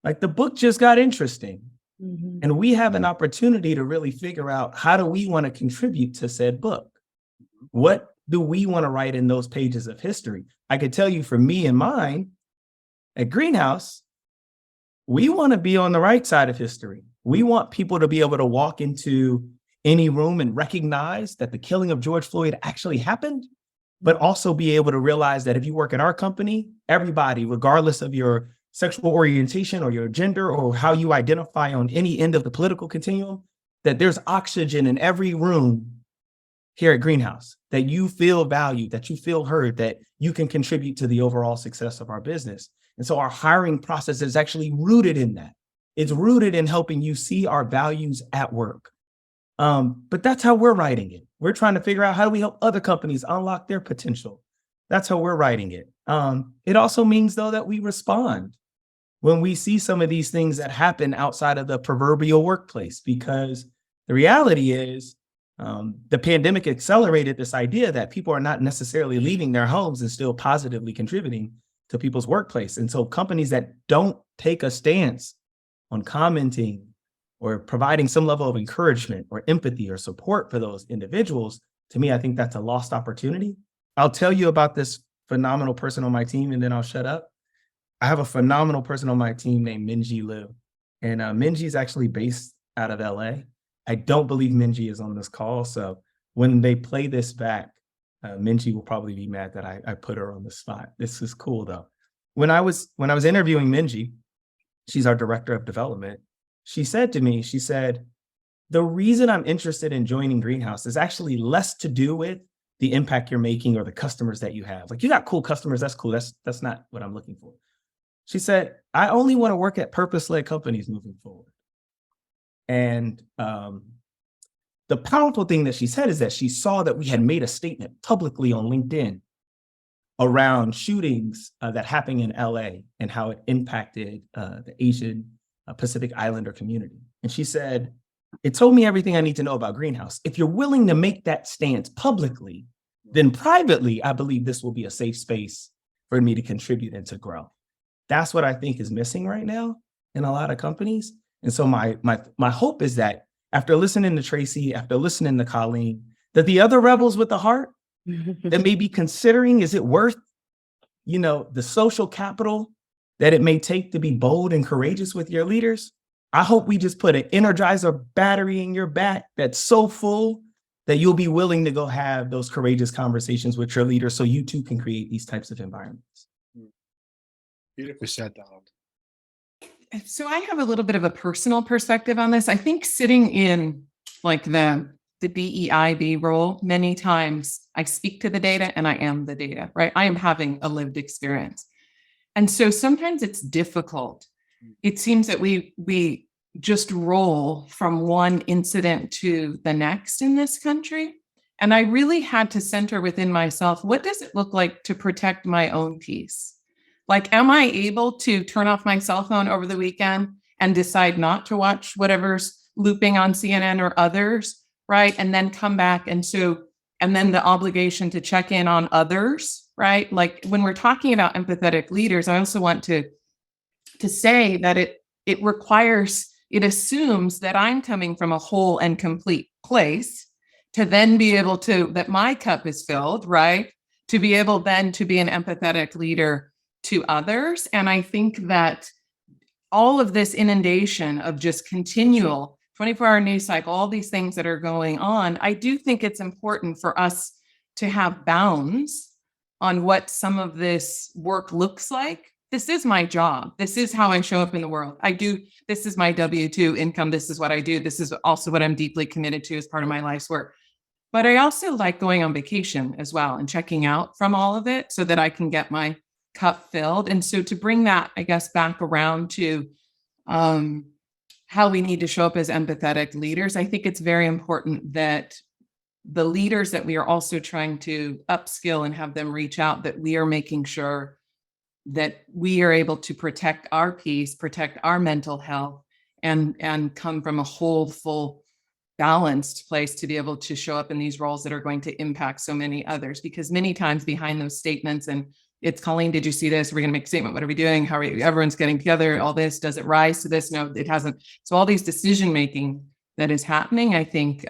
like the book just got interesting. Mm-hmm. And we have an opportunity to really figure out, how do we want to contribute to said book? What do we want to write in those pages of history? I could tell you for me and mine at Greenhouse, we want to be on the right side of history. We want people to be able to walk into any room and recognize that the killing of George Floyd actually happened, but also be able to realize that if you work at our company, everybody, regardless of your sexual orientation or your gender or how you identify on any end of the political continuum, that there's oxygen in every room here at Greenhouse, that you feel valued, that you feel heard, that you can contribute to the overall success of our business. And so our hiring process is actually rooted in that. It's rooted in helping you see our values at work. But that's how we're writing it. We're trying to figure out, how do we help other companies unlock their potential? That's how we're writing it. It also means, though, that we respond when we see some of these things that happen outside of the proverbial workplace, because the reality is the pandemic accelerated this idea that people are not necessarily leaving their homes and still positively contributing to people's workplace. And so companies that don't take a stance on commenting or providing some level of encouragement or empathy or support for those individuals, to me, I think that's a lost opportunity. I'll tell you about this phenomenal person on my team, and then I'll shut up. I have a phenomenal person on my team named Minji Liu, and Minji is actually based out of LA. I don't believe Minji is on this call, so when they play this back, Minji will probably be mad that I put her on the spot. This is cool though. When I was interviewing Minji, she's our director of development. She said to me, she said, the reason I'm interested in joining Greenhouse is actually less to do with the impact you're making or the customers that you have. Like, you got cool customers, that's cool. That's not what I'm looking for. She said, I only want to work at purpose-led companies moving forward. And the powerful thing that she said is that she saw that we had made a statement publicly on LinkedIn around shootings that happened in LA and how it impacted the Asian Pacific Islander community. And she said, it told me everything I need to know about Greenhouse. If you're willing to make that stance publicly, then privately, I believe this will be a safe space for me to contribute and to grow. That's what I think is missing right now in a lot of companies. And so my hope is that after listening to Tracy, after listening to Colleen, that the other rebels with the heart that may be considering, is it worth, the social capital that it may take to be bold and courageous with your leaders? I hope we just put an Energizer battery in your back that's so full that you'll be willing to go have those courageous conversations with your leaders so you too can create these types of environments. Beautifully said, Donald. So I have a little bit of a personal perspective on this. I think sitting in like the DEIB role, many times I speak to the data and I am the data, right? I am having a lived experience. And so sometimes it's difficult. It seems that we just roll from one incident to the next in this country. And I really had to center within myself, what does it look like to protect my own peace? Like, am I able to turn off my cell phone over the weekend and decide not to watch whatever's looping on CNN or others, right? And then come back. And then the obligation to check in on others, right? Like when we're talking about empathetic leaders, I also want to say that it requires, it assumes that I'm coming from a whole and complete place to then be able to, that my cup is filled, right? To be able then to be an empathetic leader to others. And I think that all of this inundation of just continual 24-hour news cycle, all these things that are going on, I do think it's important for us to have bounds on what some of this work looks like. This is my job. This is how I show up in the world. This is my W-2 income. This is what I do. This is also what I'm deeply committed to as part of my life's work. But I also like going on vacation as well and checking out from all of it so that I can get my cup filled. And so to bring that, I guess, back around to how we need to show up as empathetic leaders, I think it's very important that the leaders that we are also trying to upskill and have them reach out, that we are making sure that we are able to protect our peace, protect our mental health, and come from a whole, full, balanced place to be able to show up in these roles that are going to impact so many others. Because many times behind those statements, and it's Colleen, did you see this? We're going to make a statement. What are we doing? How are we? Everyone's getting together. All this, does it rise to this? No, it hasn't. So all these decision making that is happening, I think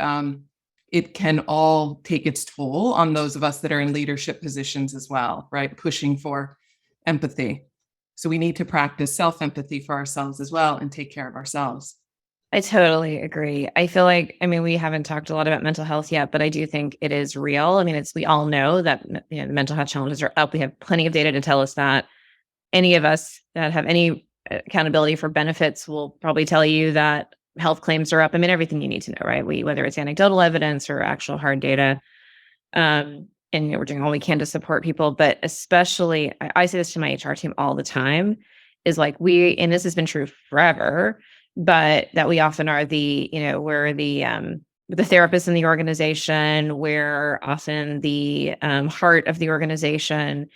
it can all take its toll on those of us that are in leadership positions as well, right? Pushing for empathy. So we need to practice self-empathy for ourselves as well and take care of ourselves. I totally agree. I feel like, we haven't talked a lot about mental health yet, but I do think it is real. We all know that the mental health challenges are up. We have plenty of data to tell us that. Any of us that have any accountability for benefits will probably tell you that health claims are up. Everything you need to know, right? Whether it's anecdotal evidence or actual hard data. And we're doing all we can to support people, but especially, I say this to my HR team all the time, is like and this has been true forever, but that we often are we're the therapist in the organization. We're often the heart of the organization,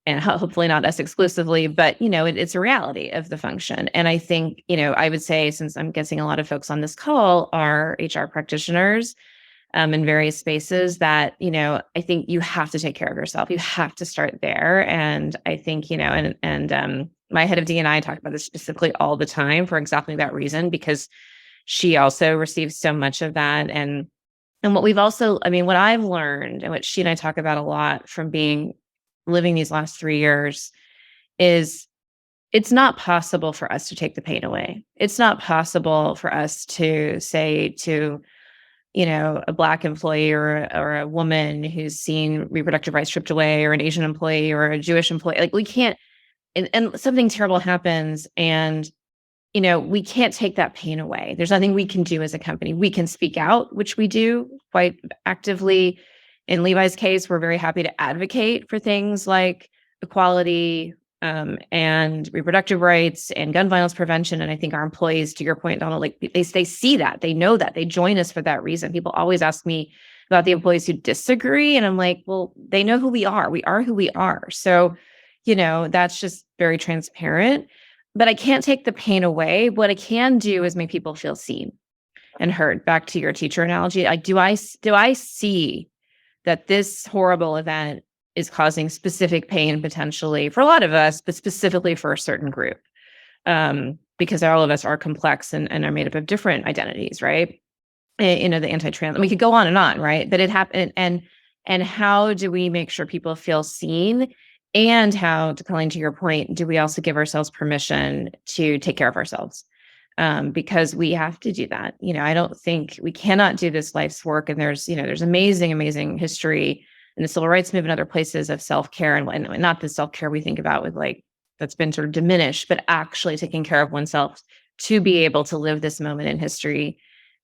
and hopefully not us exclusively, but it's a reality of the function. And I think, I would say, since I'm guessing a lot of folks on this call are HR practitioners in various spaces, that, I think you have to take care of yourself. You have to start there. And I think, my head of D&I talked about this specifically all the time for exactly that reason, because she also receives so much of that. And what we've also, what I've learned, and what she and I talk about a lot from living these last 3 years, is it's not possible for us to take the pain away. It's not possible for us to say to, a Black employee or a woman who's seen reproductive rights stripped away, or an Asian employee or a Jewish employee, like we can't, and something terrible happens, and, we can't take that pain away. There's nothing we can do as a company. We can speak out, which we do quite actively. In Levi's case, we're very happy to advocate for things like equality, and reproductive rights and gun violence prevention. And I think our employees, to your point, Donald, like they see that, they know that, they join us for that reason. People always ask me about the employees who disagree. And I'm like, well, they know who we are. We are who we are. So, that's just very transparent, but I can't take the pain away. What I can do is make people feel seen and heard. Back to your teacher analogy. Like, do I see that this horrible event is causing specific pain potentially for a lot of us, but specifically for a certain group, because all of us are complex and are made up of different identities, right? The anti-trans, we could go on, right? But it happened, and how do we make sure people feel seen? And how, to Colleen, to your point, do we also give ourselves permission to take care of ourselves? Because we have to do that. I don't think we cannot do this life's work. And there's amazing history in the civil rights movement and other places of self-care, and not the self-care we think about with that's been sort of diminished, but actually taking care of oneself to be able to live this moment in history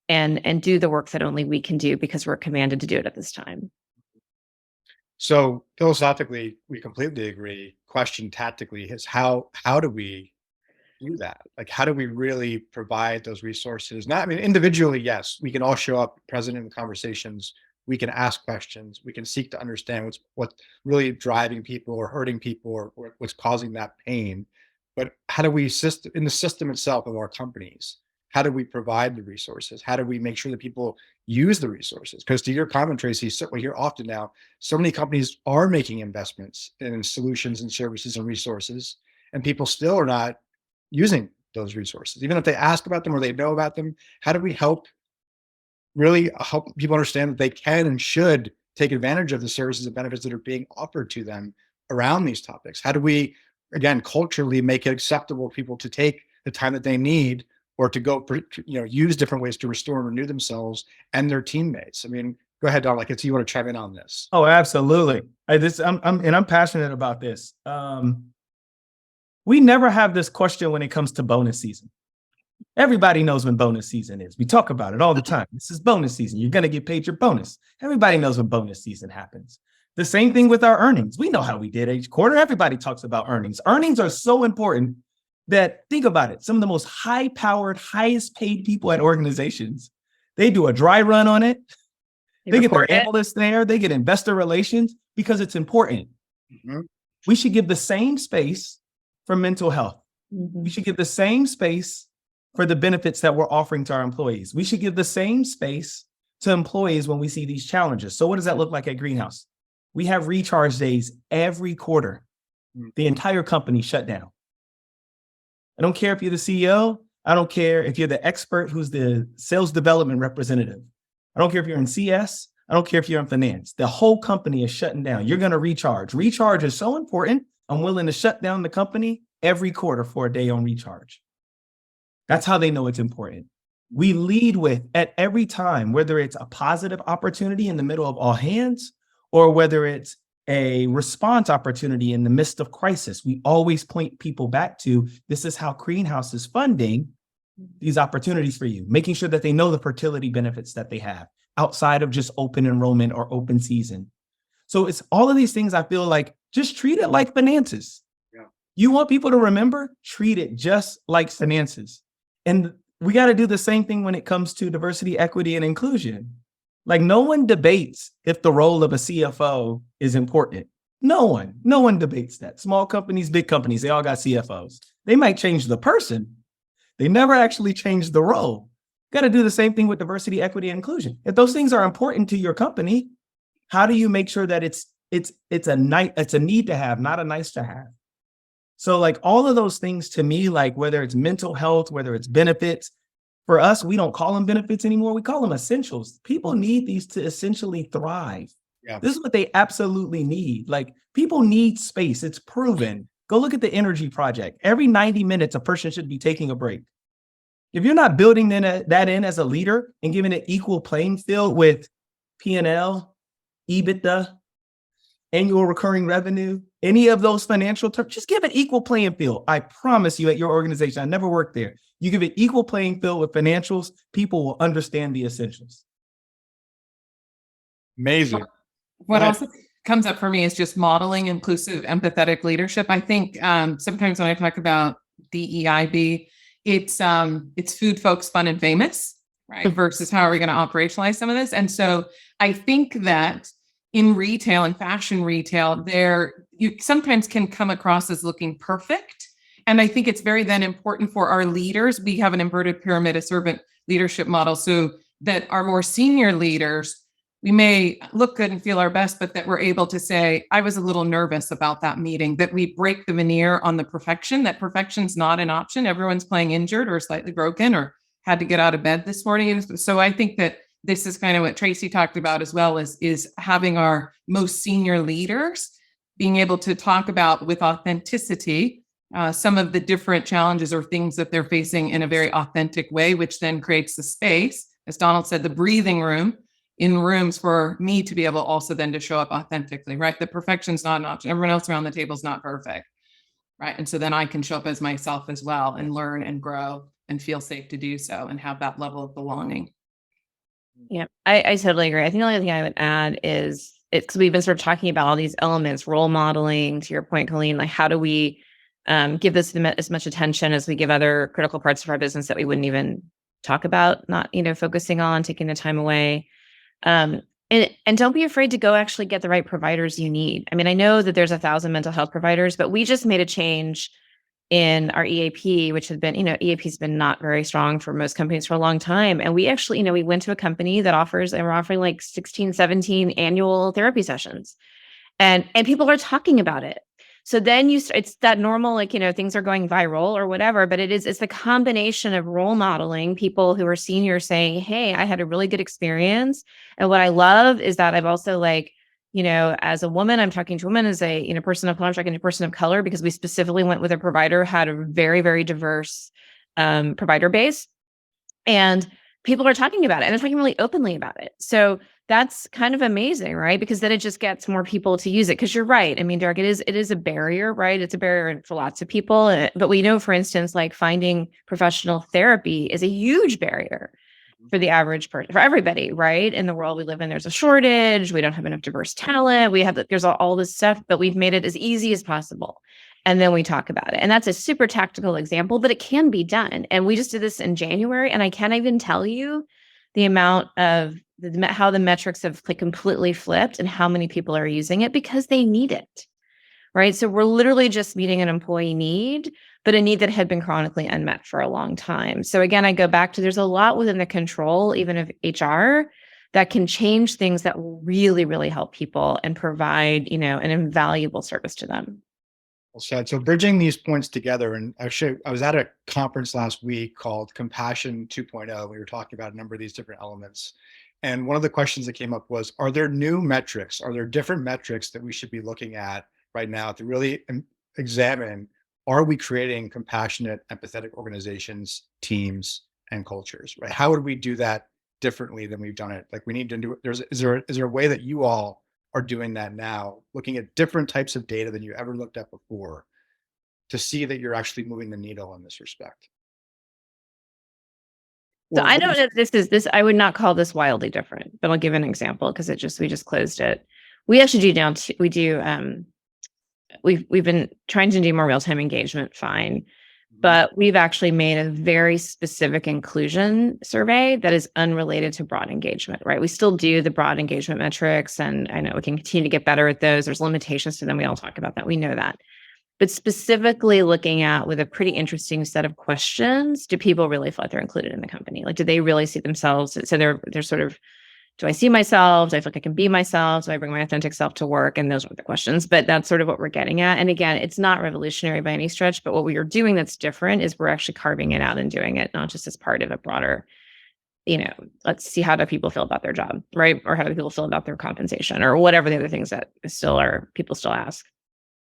and do the work that only we can do because we're commanded to do it at this time. So philosophically, we completely agree. Question tactically is how do we do that? Like, how do we really provide those resources? Individually, yes, we can all show up present in the conversations. We can ask questions. We can seek to understand what's really driving people or hurting people or what's causing that pain. But how do we in the system itself of our companies? How do we provide the resources? How do we make sure that people use the resources? Because to your comment, Tracy, we hear often now, so many companies are making investments in solutions and services and resources, and people still are not using those resources. Even if they ask about them or they know about them, how do we really help people understand that they can and should take advantage of the services and benefits that are being offered to them around these topics? How do we, again, culturally make it acceptable for people to take the time that they need or to go, use different ways to restore and renew themselves and their teammates? Go ahead, Don. You want to chime in on this? Oh, absolutely. I'm passionate about this. We never have this question when it comes to bonus season. Everybody knows when bonus season is. We talk about it all the time. This is bonus season. You're going to get paid your bonus. Everybody knows when bonus season happens. The same thing with our earnings. We know how we did each quarter. Everybody talks about earnings. Earnings are so important that, think about it, some of the most high-powered, highest-paid people at organizations, they do a dry run on it. They get their analysts there. They get investor relations because it's important. Mm-hmm. We should give the same space for mental health. Mm-hmm. We should give the same space for the benefits that we're offering to our employees. We should give the same space to employees when we see these challenges. So what does that look like at Greenhouse? We have recharge days every quarter. The entire company shut down. I don't care if you're the CEO. I don't care if you're the expert who's the sales development representative. I don't care if you're in CS. I don't care if you're in finance. The whole company is shutting down. You're going to recharge. Recharge is so important. I'm willing to shut down the company every quarter for a day on recharge. That's how they know it's important. We lead with, at every time, whether it's a positive opportunity in the middle of all hands or whether it's a response opportunity in the midst of crisis, we always point people back to, this is how Greenhouse is funding these opportunities for you, making sure that they know the fertility benefits that they have outside of just open enrollment or open season. So it's all of these things. I feel like just treat it like finances. Yeah. You want people to remember, treat it just like finances. And we got to do the same thing when it comes to diversity, equity, and inclusion. Like, no one debates if the role of a CFO is important. No one debates that. Small companies, big companies, they all got CFOs. They might change the person. They never actually change the role. Got to do the same thing with diversity, equity, and inclusion. If those things are important to your company, how do you make sure that it's a need to have, not a nice to have? So like all of those things to me, like whether it's mental health, whether it's benefits, for us, we don't call them benefits anymore. We call them essentials. People need these to essentially thrive. Yeah. This is what they absolutely need. Like, people need space. It's proven. Go look at the energy project. Every 90 minutes, a person should be taking a break. If you're not building that in as a leader and giving it equal playing field with P&L, EBITDA, annual recurring revenue, any of those financial terms, just give it equal playing field. I promise you, at your organization, I never worked there. You give it equal playing field with financials, people will understand the essentials. Amazing. What else? comes up for me is just modeling inclusive, empathetic leadership. I think sometimes when I talk about DEIB, it's food, folks, fun, and famous, right? Versus how are we going to operationalize some of this? And so I think that in retail and fashion retail, you sometimes can come across as looking perfect. And I think it's very then important for our leaders. We have an inverted pyramid, a servant leadership model, so that our more senior leaders, we may look good and feel our best, but that we're able to say, I was a little nervous about that meeting, that we break the veneer on the perfection, that perfection's not an option. Everyone's playing injured or slightly broken or had to get out of bed this morning. So I think that this is kind of what Tracy talked about as well, is having our most senior leaders being able to talk about with authenticity some of the different challenges or things that they're facing in a very authentic way, which then creates the space, as Donald said, the breathing room in rooms for me to be able also then to show up authentically, right? The perfection's not an option. Everyone else around the table is not perfect, right? And so then I can show up as myself as well and learn and grow and feel safe to do so and have that level of belonging. Yeah, I totally agree. I think the only thing I would add is because we've been sort of talking about all these elements, role modeling, to your point, Colleen, like how do we give this as much attention as we give other critical parts of our business that we wouldn't even talk about, not, focusing on, taking the time away. And don't be afraid to go actually get the right providers you need. I mean, I know that there's 1,000 mental health providers, but we just made a change in our EAP, which has been, EAP has been not very strong for most companies for a long time. And we actually, we went to a company that we're offering like 16, 17 annual therapy sessions, and people are talking about it. So then it's that normal, things are going viral or whatever, but it's the combination of role modeling, people who are senior saying, hey, I had a really good experience. And what I love is that I've also as a woman, I'm talking to women, as a person of color, I'm talking to a person of color, because we specifically went with a provider who had a very, very diverse provider base. And people are talking about it, and they're talking really openly about it. So that's kind of amazing, right? Because then it just gets more people to use it. Because you're right. I mean, Derek, it is a barrier, right? It's a barrier for lots of people. But we know, for instance, like finding professional therapy is a huge barrier for the average person, for everybody, right? In the world we live in, there's a shortage. We don't have enough diverse talent. There's all this stuff, but we've made it as easy as possible. And then we talk about it. And that's a super tactical example, but it can be done. And we just did this in January, and I can't even tell you the amount of how the metrics have completely flipped and how many people are using it because they need it, right? So we're literally just meeting an employee need, but a need that had been chronically unmet for a long time. So again, I go back to, there's a lot within the control, even of HR, that can change things that will really, really help people and provide, an invaluable service to them. Well said. So bridging these points together, and actually I was at a conference last week called Compassion 2.0. We were talking about a number of these different elements. And one of the questions that came up was, are there new metrics? Are there different metrics that we should be looking at right now to really examine, are we creating compassionate, empathetic organizations, teams, and cultures, right? How would we do that differently than we've done it? Like, we need to do it. Is there a way that you all are doing that now, looking at different types of data than you ever looked at before, to see that you're actually moving the needle in this respect? So I know that this, I would not call this wildly different, but I'll give an example because we just closed it. We actually we've been trying to do more real-time engagement, fine. But we've actually made a very specific inclusion survey that is unrelated to broad engagement, right? We still do the broad engagement metrics, and I know we can continue to get better at those. There's limitations to them. We all talk about that. We know that. But specifically looking at, with a pretty interesting set of questions, do people really feel like they're included in the company? Like, do they really see themselves? So they're sort of, do I see myself? Do I feel like I can be myself? Do I bring my authentic self to work? And those are the questions, but that's sort of what we're getting at. And again, it's not revolutionary by any stretch, but what we are doing that's different is we're actually carving it out and doing it, not just as part of a broader, let's see, how do people feel about their job, right? Or how do people feel about their compensation, or whatever the other things that people still ask.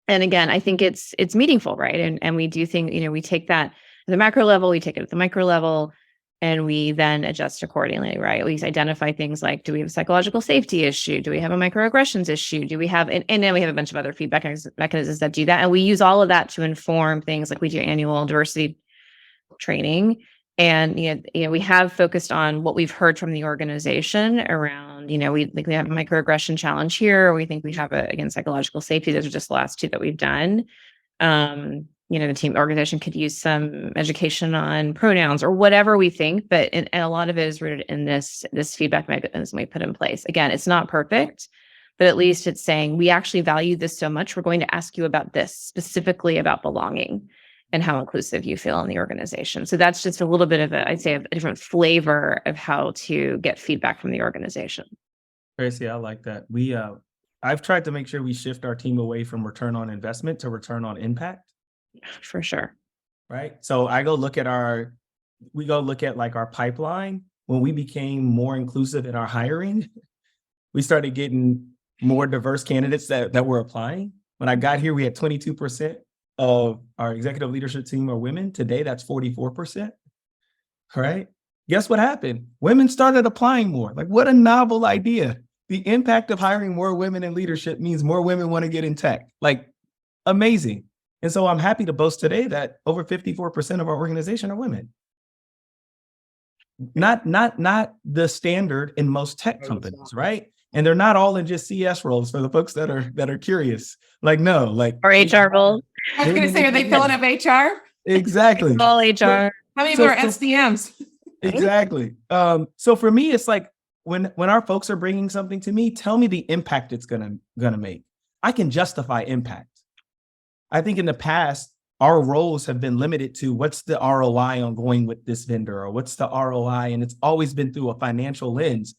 And again, I think it's meaningful, right? And we do think, we take that at the macro level, we take it at the micro level, and we then adjust accordingly, right? We identify things like, do we have a psychological safety issue? Do we have a microaggressions issue? Do we have, and then we have a bunch of other feedback mechanisms that do that. And we use all of that to inform things like we do annual diversity training. And we have focused on what we've heard from the organization around, we think we have a microaggression challenge here. We think we have again, psychological safety. Those are just the last two that we've done. The team organization could use some education on pronouns or whatever we think, but and a lot of it is rooted in this feedback mechanism we put in place. Again, it's not perfect, but at least it's saying we actually value this so much. We're going to ask you about this, specifically about belonging and how inclusive you feel in the organization. So that's just a little bit of I'd say a different flavor of how to get feedback from the organization. Tracy, I like that. I've tried to make sure we shift our team away from return on investment to return on impact. For sure. Right. So we go look at like our pipeline. When we became more inclusive in our hiring, we started getting more diverse candidates that were applying. When I got here, we had 22% of our executive leadership team are women. Today, that's 44%. All right. Guess what happened? Women started applying more. Like, what a novel idea. The impact of hiring more women in leadership means more women want to get in tech. Like, amazing. And so I'm happy to boast today that over 54% of our organization are women. Not the standard in most tech companies, right? And they're not all in just CS roles for the folks that are curious. Like, no, like Or HR roles. I was going to say, are they filling up HR? Exactly. All HR. How many more SDMs? Exactly. So for me, it's like when our folks are bringing something to me, tell me the impact it's gonna make. I can justify impact. I think in the past, our roles have been limited to what's the ROI on going with this vendor, or what's the ROI, and it's always been through a financial lens.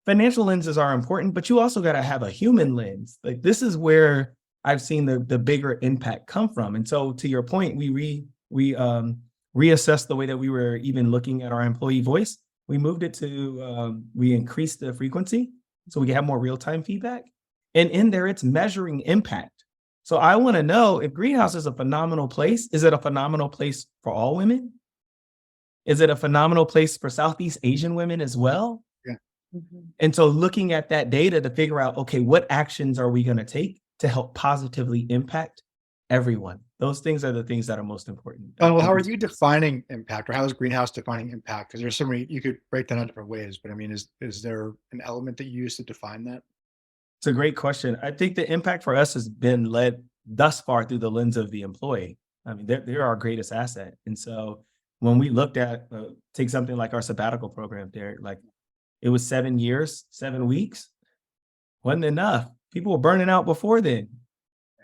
Financial lenses are important, but you also got to have a human lens. Like, this is where I've seen the bigger impact come from. And so, to your point, we reassessed the way that we were even looking at our employee voice. We moved it to we increased the frequency so we can have more real-time feedback. And in there, it's measuring impact. So I want to know, if Greenhouse is a phenomenal place, is it a phenomenal place for all women? Is it a phenomenal place for Southeast Asian women as well? Yeah. Mm-hmm. And so looking at that data to figure out, okay, what actions are we going to take to help positively impact everyone? Those things are the things that are most important. Well, how are you defining impact, or how is Greenhouse defining impact? Because there's so many, you could break that down different ways, but I mean, is there an element that you use to define that? It's a great question. I think the impact for us has been led thus far through the lens of the employee. I mean, they're our greatest asset. And so when we looked at, take something like our sabbatical program, Derek, like, it was 7 years, 7 weeks. Wasn't enough. People were burning out before then.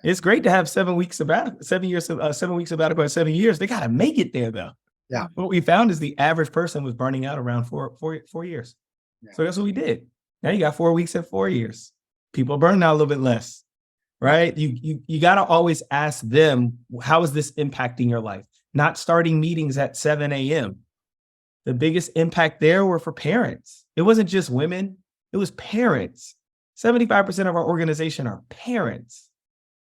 It's great to have 7 weeks sabbatical, 7 years, 7 weeks sabbatical at 7 years. They got to make it there though. Yeah. What we found is the average person was burning out around four years. Yeah. So that's what we did. Now you got 4 weeks at 4 years. People are burning out a little bit less, right? You got to always ask them, how is this impacting your life? Not starting meetings at 7 a.m. The biggest impact there were for parents. It wasn't just women. It was parents. 75% of our organization are parents.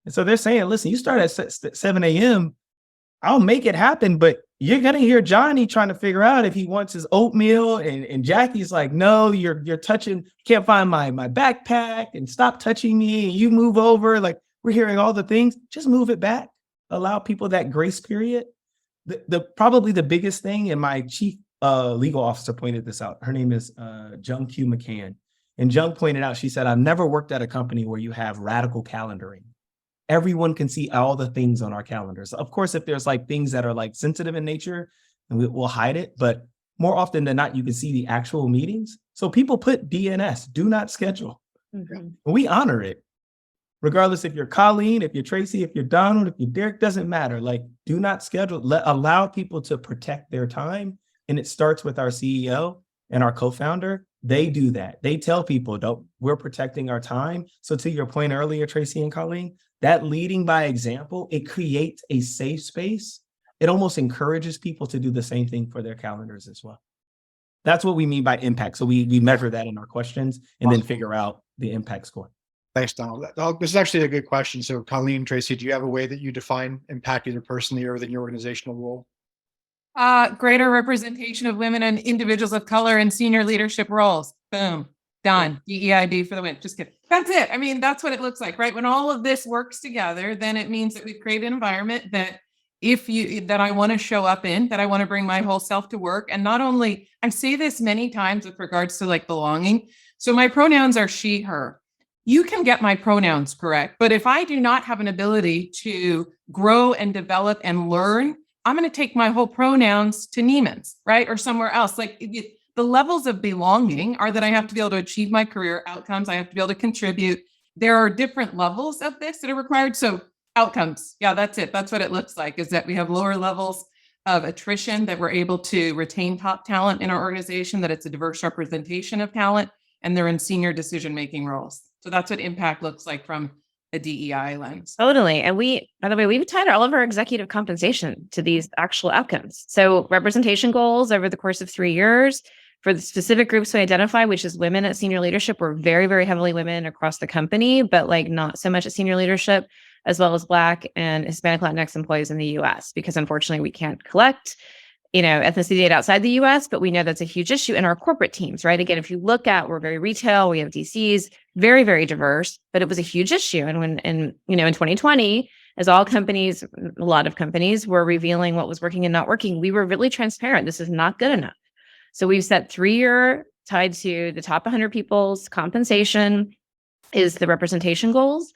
And so they're saying, listen, you start at 7 a.m., I'll make it happen, but you're going to hear Johnny trying to figure out if he wants his oatmeal. And Jackie's like, no, you're touching, can't find my backpack, and stop touching me. And you move over. Like, we're hearing all the things. Just move it back. Allow people that grace period. Probably the biggest thing, and my chief legal officer pointed this out. Her name is Jung Q McCann. And Jung pointed out, she said, I've never worked at a company where you have radical calendaring. Everyone can see all the things on our calendars. Of course, if there's like things that are like sensitive in nature, and we'll hide it, but more often than not, you can see the actual meetings. So people put DNS, do not schedule. Mm-hmm. We honor it. Regardless if you're Colleen, if you're Tracy, if you're Donald, if you're Derek, doesn't matter. Like, do not schedule. Allow people to protect their time. And it starts with our CEO and our co-founder. They do that. They tell people, we're protecting our time. So to your point earlier, Tracy and Colleen, that leading by example, it creates a safe space. It almost encourages people to do the same thing for their calendars as well. That's what we mean by impact. So we measure that in our questions and then figure out the impact score. Thanks, Donald. This is actually a good question. So Colleen, Tracy, do you have a way that you define impact either personally or within your organizational role? Greater representation of women and individuals of color in senior leadership roles. Boom. Done. DEIB for the win. Just kidding. That's it. I mean, that's what it looks like, right? When all of this works together, then it means that we've created an environment that that I want to show up in, that I want to bring my whole self to work. And not only, I say this many times with regards to like belonging. So my pronouns are she, her. You can get my pronouns correct, but if I do not have an ability to grow and develop and learn, I'm going to take my whole pronouns to Neiman's, right? Or somewhere else. Like the levels of belonging are that I have to be able to achieve my career outcomes. I have to be able to contribute. There are different levels of this that are required. So outcomes. Yeah, that's it. That's what it looks like, is that we have lower levels of attrition, that we're able to retain top talent in our organization, that it's a diverse representation of talent, and they're in senior decision-making roles. So that's what impact looks like from a DEI lens. Totally. And by the way, we've tied all of our executive compensation to these actual outcomes. So representation goals over the course of 3 years for the specific groups we identify, which is women at senior leadership. We're very, very heavily women across the company, but like not so much at senior leadership, as well as Black and Hispanic Latinx employees in the US, because unfortunately we can't collect, ethnicity data outside the US, but we know that's a huge issue in our corporate teams, right? Again, if you look at, we're very retail, we have DCs, very, very diverse, but it was a huge issue. And in 2020, as all companies, a lot of companies were revealing what was working and not working, we were really transparent. This is not good enough. So we've set 3-year tied to the top 100 people's compensation is the representation goals.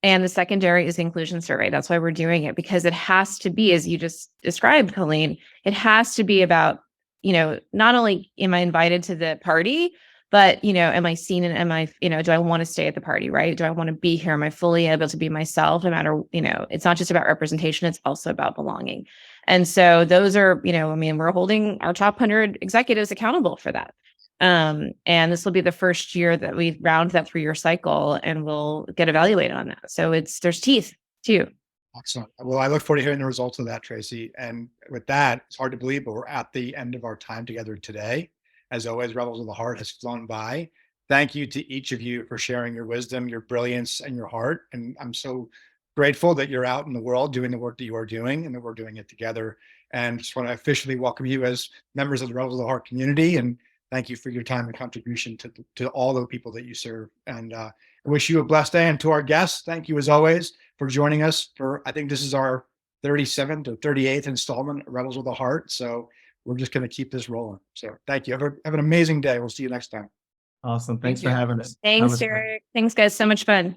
And the secondary is the inclusion survey. That's why we're doing it, because it has to be, as you just described, Colleen, it has to be about, not only am I invited to the party, but, am I seen and am I, do I want to stay at the party, right? Do I want to be here? Am I fully able to be myself no matter, it's not just about representation, it's also about belonging. And so those are, we're holding our top 100 executives accountable for that. And this will be the first year that we round that 3-year cycle, and we'll get evaluated on that. So there's teeth too. Excellent. Well, I look forward to hearing the results of that, Tracy. And with that, it's hard to believe, but we're at the end of our time together today. As always, Rebels of the Heart has flown by. Thank you to each of you for sharing your wisdom, your brilliance, and your heart. And I'm so grateful that you're out in the world doing the work that you are doing, and that we're doing it together. And just want to officially welcome you as members of the Rebels of the Heart community. And thank you for your time and contribution to all the people that you serve. And I wish you a blessed day. And to our guests, thank you as always for joining us for, I think this is our 37th or 38th installment of Rebels with a Heart. So we're just going to keep this rolling. So thank you. Have an amazing day. We'll see you next time. Awesome. Thanks Thank for you. having us. That Thanks, was fun. Derek. Thanks, guys. So much fun.